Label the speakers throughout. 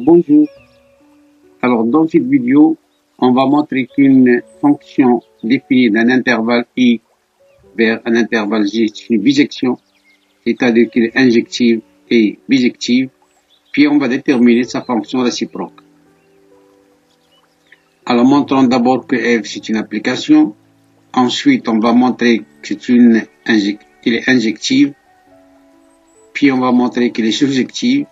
Speaker 1: Bonjour. Alors, dans cette vidéo, on va montrer qu'une fonction définie d'un intervalle i vers un intervalle j, c'est une bijection, c'est-à-dire qu'elle est injective et bijective, puis on va déterminer sa fonction réciproque. Alors, montrons d'abord que f, c'est une application. Ensuite, on va montrer que qu'elle est injective, puis on va montrer qu'elle est surjective.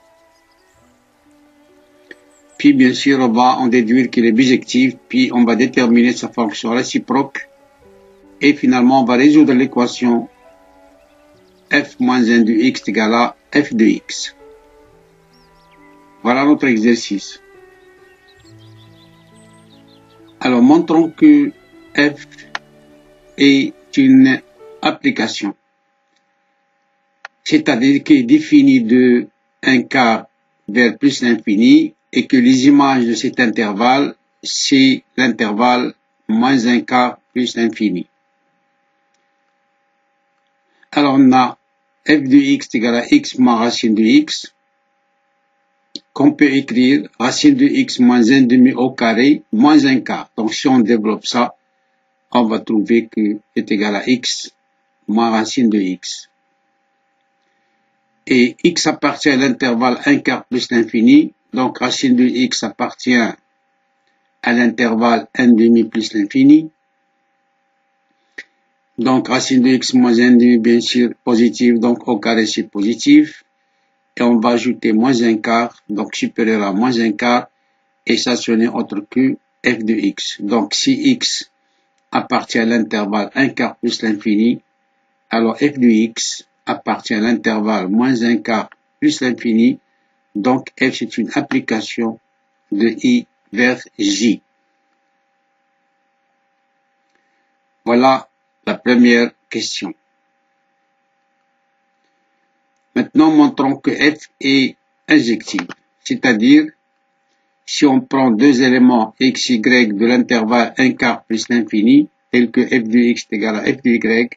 Speaker 1: Puis, bien sûr, on va en déduire qu'elle est bijective, puis on va déterminer sa fonction réciproque. Et finalement, on va résoudre l'équation f moins 1 de x est égal à f de x. Voilà notre exercice. Alors, montrons que f est une application, c'est-à-dire qu'elle est définie de 1 quart vers plus l'infini, et que les images de cet intervalle, c'est l'intervalle moins 1 quart plus l'infini. Alors on a f de x est égal à x moins racine de x, qu'on peut écrire racine de x moins 1 demi au carré moins 1 quart. Donc si on développe ça, on va trouver que est égal à x moins racine de x. Et x appartient à l'intervalle 1 quart plus l'infini. Donc, racine de x appartient à l'intervalle 1 demi plus l'infini. Donc, racine de x moins 1 demi, bien sûr, positive. Donc, au carré, c'est positif. Et on va ajouter moins 1 quart, donc supérieur à moins 1 quart. Et ça, ce n'est autre que f de x. Donc, si x appartient à l'intervalle 1 quart plus l'infini, alors f de x appartient à l'intervalle moins 1 quart plus l'infini. Donc, f, c'est une application de i vers j. Voilà la première question. Maintenant, montrons que f est injective. C'est-à-dire, si on prend deux éléments x, y de l'intervalle 1 quart plus l'infini, tel que f de x est égal à f de y,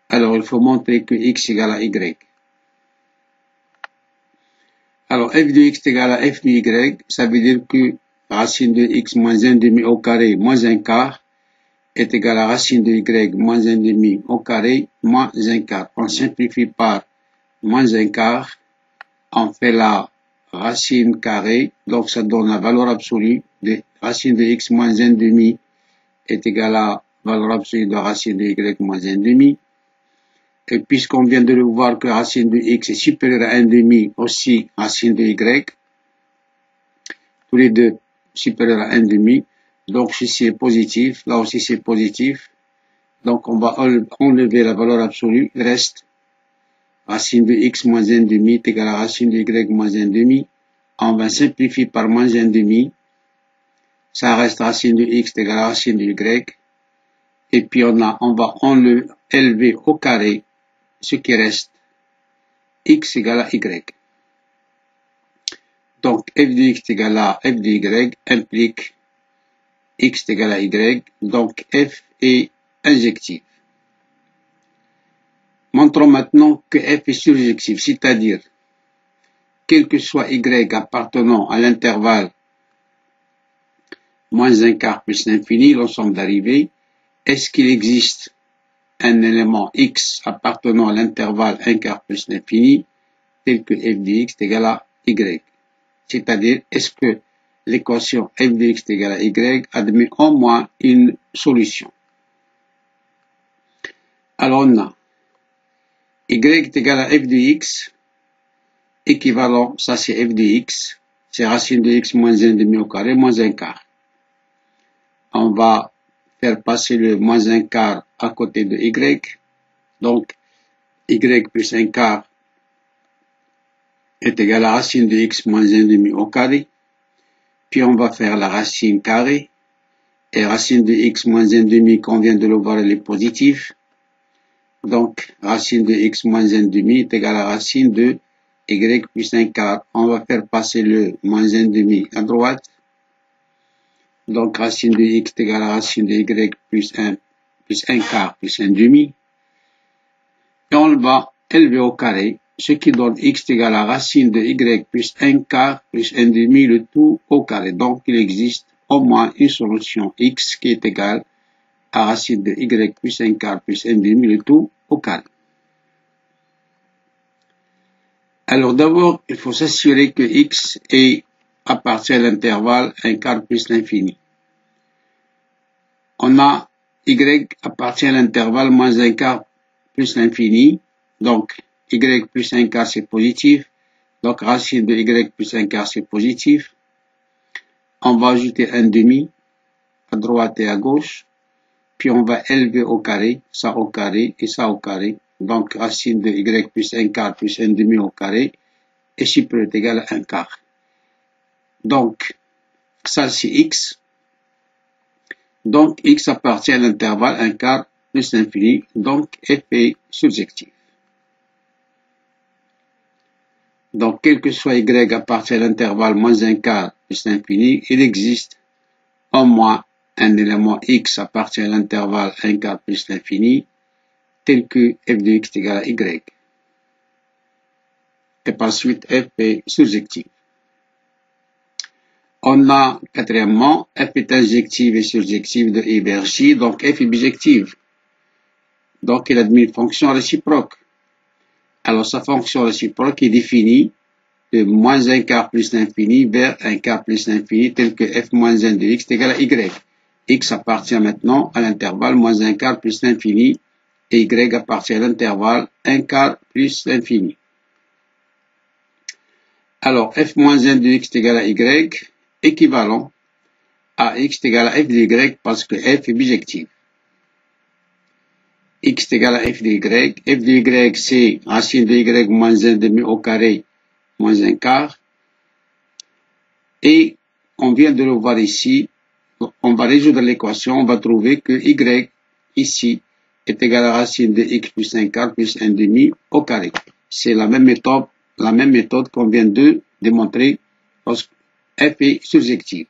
Speaker 1: alors il faut montrer que x est égal à y. Alors, f de x est égal à f de y, ça veut dire que racine de x moins 1 demi au carré moins 1 quart est égal à racine de y moins 1 demi au carré moins 1 quart. On simplifie par moins 1 quart, on fait la racine carrée, donc ça donne la valeur absolue de racine de x moins 1 demi est égal à valeur absolue de racine de y moins 1 demi. Et puisqu'on vient de le voir que racine de x est supérieure à 1 demi, aussi racine de y, tous les deux supérieurs à 1 demi, donc ceci est positif, là aussi c'est positif, donc on va enlever la valeur absolue, il reste racine de x moins 1 demi est égal à racine de y moins 1 demi, on va simplifier par moins 1 demi, ça reste racine de x est égal à racine de y, et puis on va élever au carré ce qui reste, x égale à y. Donc, f de x égale à f de y implique x égale à y, donc f est injective. Montrons maintenant que f est surjective, c'est-à-dire, quel que soit y appartenant à l'intervalle moins 1 quart plus l'infini, l'ensemble d'arrivée, est-ce qu'il existe un élément x appartenant à l'intervalle 1 quart plus l'infini, tel que f de x est égal à y. C'est-à-dire, est-ce que l'équation f de x est égal à y admet au moins une solution. Alors, on a y est égal à f de x, équivalent, ça c'est f de x, c'est racine de x moins 1 demi au carré, moins 1 quart. On va faire passer le moins 1 quart à côté de y, donc y plus 1 quart est égal à racine de x moins 1 demi au carré, puis on va faire la racine carrée, et racine de x moins 1 demi, qu'on vient de le voir, elle est positive, donc racine de x moins 1 demi est égal à racine de y plus un quart, on va faire passer le moins 1/2 à droite. Donc, racine de x est égale à racine de y plus 1 quart plus 1/2. Et on va élever au carré, ce qui donne x est égal à racine de y plus 1 quart plus 1/2, le tout au carré. Donc, il existe au moins une solution x qui est égale à racine de y plus 1 quart plus 1/2, le tout au carré. Alors d'abord, il faut s'assurer que x appartient à l'intervalle 1 quart plus l'infini. On a y appartient à l'intervalle moins 1 quart plus l'infini. Donc, y plus 1 quart, c'est positif. Donc, racine de y plus 1 quart, c'est positif. On va ajouter 1/2 à droite et à gauche. Puis, on va élever au carré, ça au carré et ça au carré. Donc, racine de y plus 1 quart plus 1/2 au carré. Et chiffre est égal à 1 quart. Donc, ça, c'est x. Donc, x appartient à l'intervalle 1 quart plus l'infini. Donc, f est surjectif. Donc, quel que soit y appartient à l'intervalle moins 1 quart plus l'infini, il existe au moins un élément x appartient à l'intervalle 1 quart plus l'infini, tel que f de x est égal à y. Et par suite, f est surjectif. On a, quatrièmement, f est injective et surjective de I vers J, donc f est bijective. Donc, il admet une fonction réciproque. Alors, sa fonction réciproque est définie de moins 1 quart plus l'infini vers 1 quart plus l'infini, tel que f moins 1 de x est égal à y. X appartient maintenant à l'intervalle moins 1 quart plus l'infini, et y appartient à l'intervalle 1 quart plus l'infini. Alors, f moins 1 de x est égal à y, équivalent à x est égal à f de y parce que f est bijective. X est égal à f de y. F de y, c'est racine de y moins 1/2 au carré moins 1 quart. Et on vient de le voir ici. On va résoudre l'équation. On va trouver que y ici est égal à racine de x plus 1 quart plus 1/2 au carré. C'est la même méthode qu'on vient de démontrer lorsque f est surjective.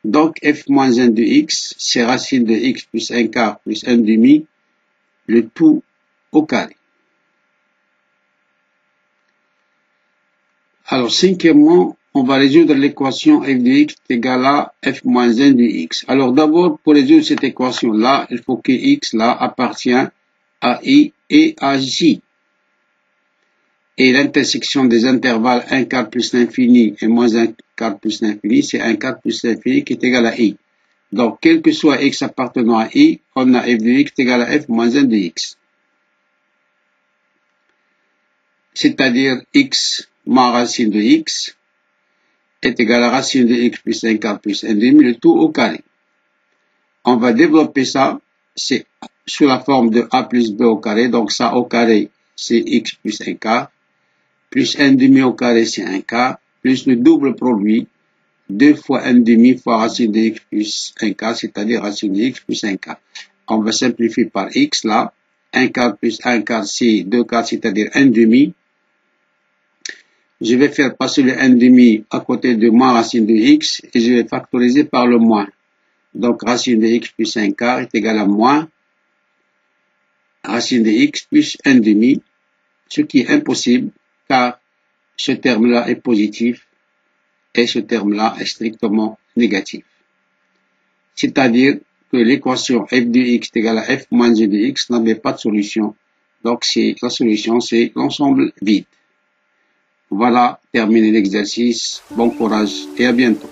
Speaker 1: Donc, f moins 1 de x, c'est racine de x plus 1 quart plus 1/2, le tout au carré. Alors, cinquièmement, on va résoudre l'équation f de x est égal à f moins 1 de x. Alors, d'abord, pour résoudre cette équation-là, il faut que x, là, appartient à i et à j. Et l'intersection des intervalles 1 quart plus l'infini et moins 1 quart plus l'infini, c'est 1 quart plus l'infini qui est égal à i. Donc, quel que soit x appartenant à i, on a f de x est égal à f moins 1 de x. C'est-à-dire x moins racine de x est égal à racine de x plus 1 quart plus 1/2, le tout au carré. On va développer ça, c'est sous la forme de a plus b au carré, donc ça au carré, c'est x plus 1 quart. Plus 1/2 au carré, c'est 1 quart, plus le double produit, 2 fois 1/2 fois racine de x plus 1 quart, c'est-à-dire racine de x plus 1 quart. On va simplifier par x, là. 1 quart plus 1 quart, c'est 2 quarts, c'est-à-dire 1/2. Je vais faire passer le 1/2 à côté de moins racine de x, et je vais factoriser par le moins. Donc, racine de x plus 1 quart est égal à moins racine de x plus 1/2, ce qui est impossible, car ce terme-là est positif et ce terme-là est strictement négatif. C'est-à-dire que l'équation f de x est égale à f moins 1 de x n'avait pas de solution. Donc, la solution, c'est l'ensemble vide. Voilà, terminé l'exercice. Bon courage et à bientôt.